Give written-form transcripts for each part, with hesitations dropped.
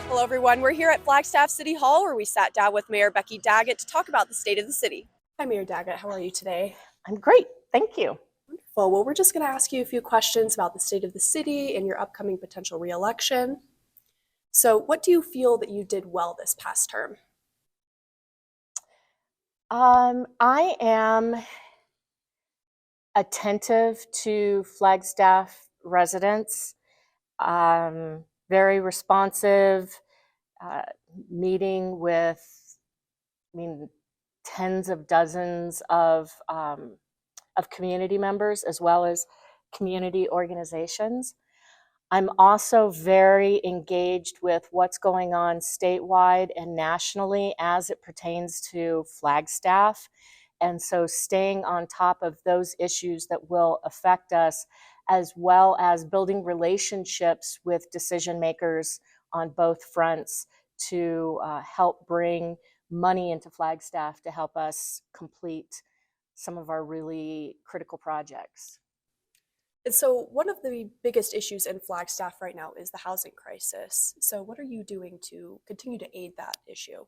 Hello everyone, we're here at Flagstaff City Hall where we sat down with Mayor Becky Daggett to talk about the state of the city. Hi Mayor Daggett, how are you today? I'm great, thank you. Wonderful. Well, we're just going to ask you a few questions about the state of the city and your upcoming potential re-election. So what do you feel that you did well this past term? I am attentive to Flagstaff residents, very responsive, uh, meeting with, tens of dozens of community members as well as community organizations. I'm also very engaged with what's going on statewide and nationally as it pertains to Flagstaff. And so staying on top of those issues that will affect us, as well as building relationships with decision makers on both fronts to help bring money into Flagstaff to help us complete some of our really critical projects. And so one of the biggest issues in Flagstaff right now is the housing crisis. So what are you doing to continue to aid that issue?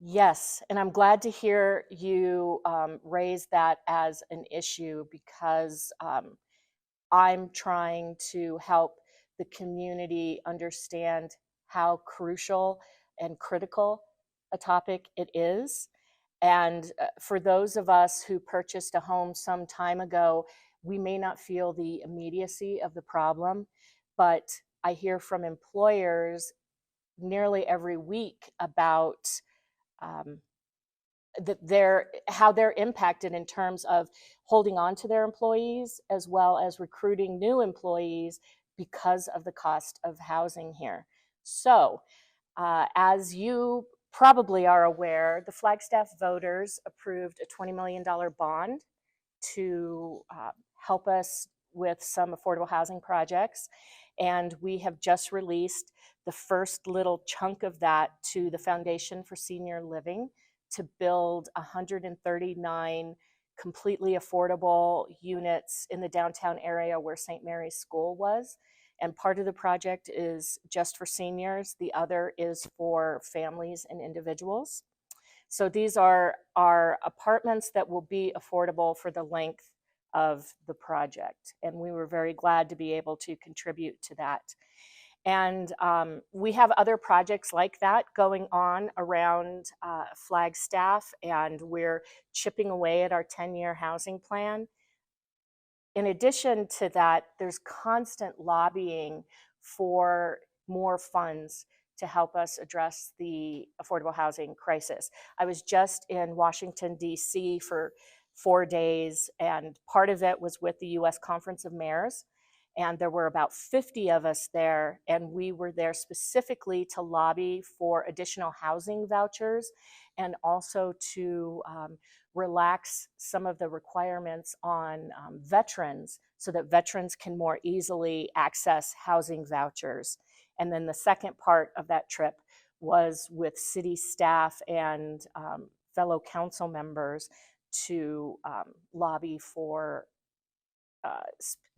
Yes, and I'm glad to hear you raise that as an issue because I'm trying to help the community understand how crucial and critical a topic it is. And for those of us who purchased a home some time ago, we may not feel the immediacy of the problem, but I hear from employers nearly every week about um, how they're impacted in terms of holding on to their employees as well as recruiting new employees because of the cost of housing here. So, as you probably are aware, the Flagstaff voters approved a $20 million bond to help us with some affordable housing projects. And we have just released the first little chunk of that to the Foundation for Senior Living to build 139 completely affordable units in the downtown area where St. Mary's School was. And part of the project is just for seniors. The other is for families and individuals. So these are apartments that will be affordable for the length of the project. And we were very glad to be able to contribute to that. And we have other projects like that going on around Flagstaff, and we're chipping away at our 10-year housing plan. In addition to that, there's constant lobbying for more funds to help us address the affordable housing crisis. I was just in Washington, D.C. for 4 days, and part of it was with the U.S. Conference of Mayors. And there were about 50 of us there, and we were there specifically to lobby for additional housing vouchers and also to relax some of the requirements on veterans so that veterans can more easily access housing vouchers. And then the second part of that trip was with city staff and fellow council members to lobby for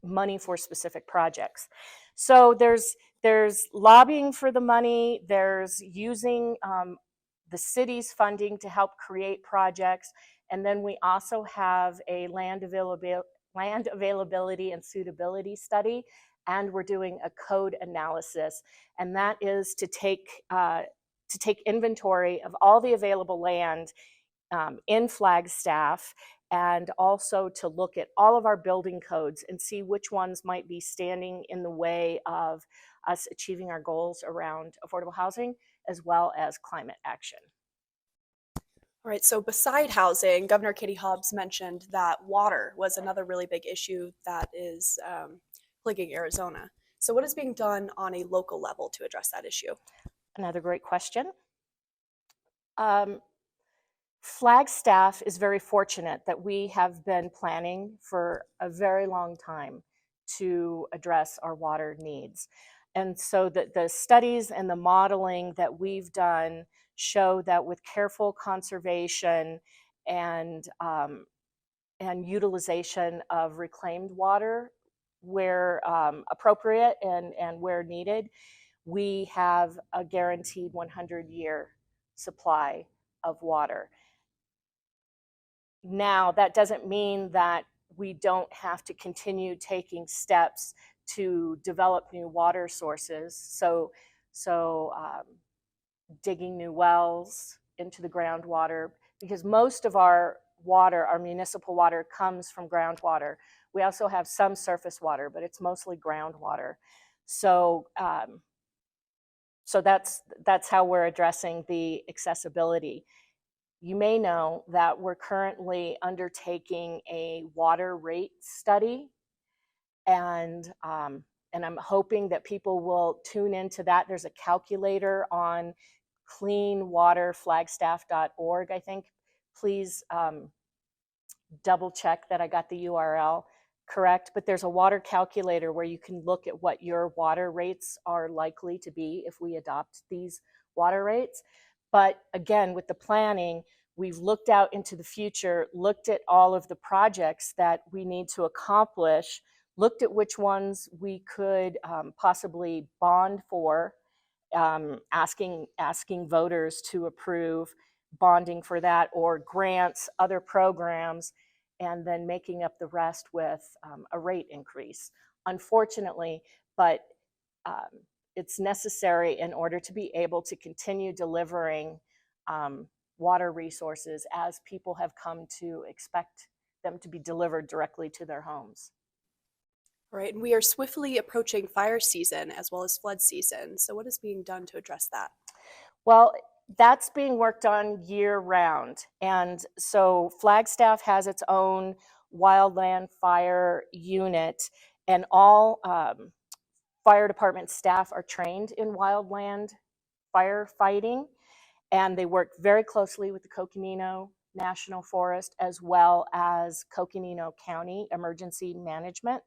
money for specific projects. So there's lobbying for the money, there's using the city's funding to help create projects, and then we also have a land availability and suitability study, and we're doing a code analysis, and that is to take inventory of all the available land in Flagstaff, and also to look at all of our building codes and see which ones might be standing in the way of us achieving our goals around affordable housing as well as climate action. All right, so beside housing, Governor Katie Hobbs mentioned that water was another really big issue that is plaguing Arizona. So what is being done on a local level to address that issue? Another great question. Flagstaff is very fortunate that we have been planning for a very long time to address our water needs. And so the studies and the modeling that we've done show that with careful conservation and utilization of reclaimed water where appropriate and where needed, we have a guaranteed 100-year supply of water. Now, that doesn't mean that we don't have to continue taking steps to develop new water sources. So digging new wells into the groundwater, because most of our water, our municipal water, comes from groundwater. We also have some surface water, but it's mostly groundwater. So that's how we're addressing the accessibility. You may know that we're currently undertaking a water rate study, and I'm hoping that people will tune into that. There's a calculator on cleanwaterflagstaff.org, I think. Please double check that I got the URL correct, but there's a water calculator where you can look at what your water rates are likely to be if we adopt these water rates. But again, with the planning, we've looked out into the future, looked at all of the projects that we need to accomplish, looked at which ones we could possibly bond for, asking voters to approve bonding for that, or grants, other programs, and then making up the rest with a rate increase. Unfortunately, but it's necessary in order to be able to continue delivering water resources as people have come to expect them to be delivered directly to their homes. All right, and we are swiftly approaching fire season as well as flood season. So what is being done to address that? Well, that's being worked on year round. And so Flagstaff has its own wildland fire unit, and all fire department staff are trained in wildland firefighting, and they work very closely with the Coconino National Forest as well as Coconino County Emergency Management.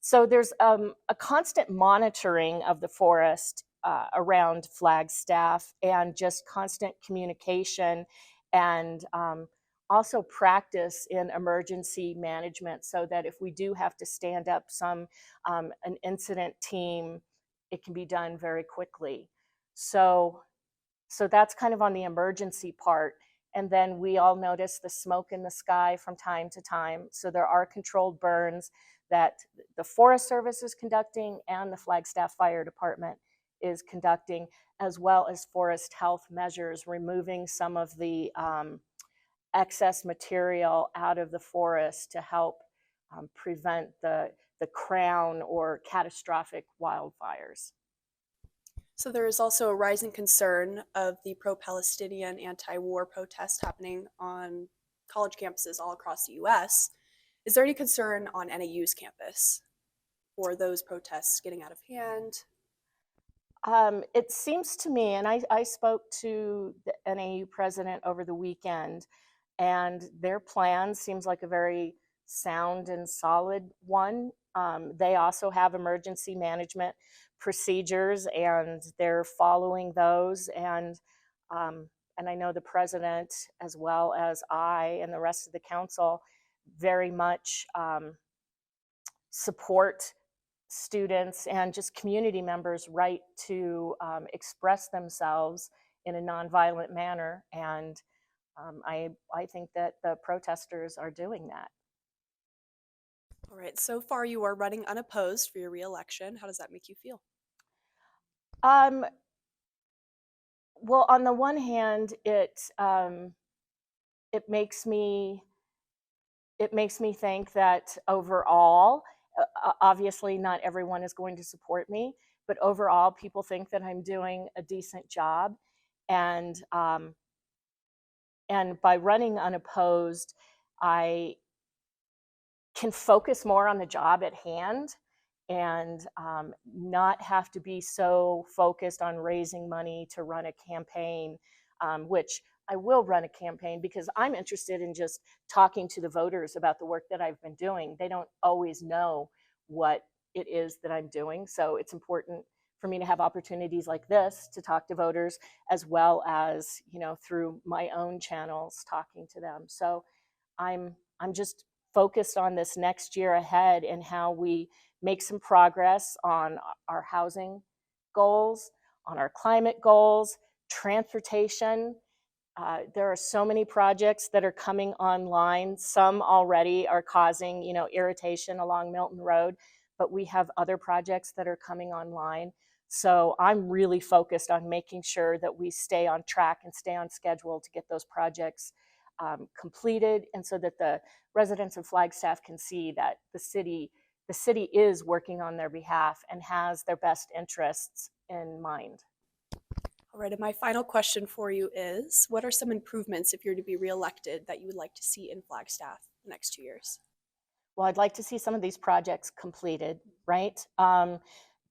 So there's a constant monitoring of the forest around Flagstaff, and just constant communication, and also practice in emergency management, so that if we do have to stand up an incident team, it can be done very quickly. So that's kind of on the emergency part. And then we all notice the smoke in the sky from time to time. So there are controlled burns that the Forest Service is conducting and the Flagstaff Fire Department is conducting, as well as forest health measures, removing some of the excess material out of the forest to help prevent the crown or catastrophic wildfires. So there is also a rising concern of the pro-Palestinian anti-war protests happening on college campuses all across the US. Is there any concern on NAU's campus for those protests getting out of hand? It seems to me, and I spoke to the NAU president over the weekend, and their plan seems like a very sound and solid one. They also have emergency management procedures, and they're following those. And I know the president, as well as I and the rest of the council, very much support students and just community members' right to express themselves in a nonviolent manner. And I think that the protesters are doing that. All right, so far you are running unopposed for your reelection. How does that make you feel? Um, well, on the one hand, it makes me think that overall, obviously not everyone is going to support me, but overall people think that I'm doing a decent job. And by running unopposed, I can focus more on the job at hand, and not have to be so focused on raising money to run a campaign, which I will run a campaign because I'm interested in just talking to the voters about the work that I've been doing. They don't always know what it is that I'm doing. So it's important for me to have opportunities like this to talk to voters, as well as, through my own channels, talking to them. So I'm just focused on this next year ahead and how we make some progress on our housing goals, on our climate goals, transportation. There are so many projects that are coming online. Some already are causing, irritation along Milton Road, but we have other projects that are coming online. So I'm really focused on making sure that we stay on track and stay on schedule to get those projects completed, and so that the residents of Flagstaff can see that the city is working on their behalf and has their best interests in mind. All right, and my final question for you is, what are some improvements, if you're to be reelected, that you would like to see in Flagstaff the next 2 years? Well, I'd like to see some of these projects completed, right?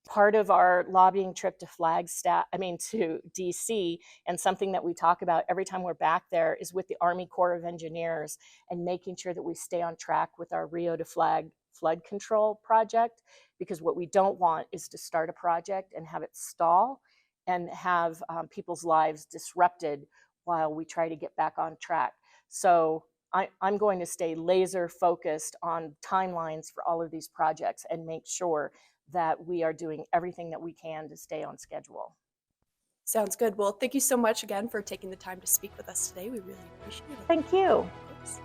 Part of our lobbying trip to to DC, and something that we talk about every time we're back there, is with the Army Corps of Engineers and making sure that we stay on track with our Rio to Flag flood control project, because what we don't want is to start a project and have it stall and have people's lives disrupted while we try to get back on track. So I'm going to stay laser focused on timelines for all of these projects and make sure that we are doing everything that we can to stay on schedule. Sounds good. Well, thank you so much again for taking the time to speak with us today. We really appreciate it. Thank you. Of course.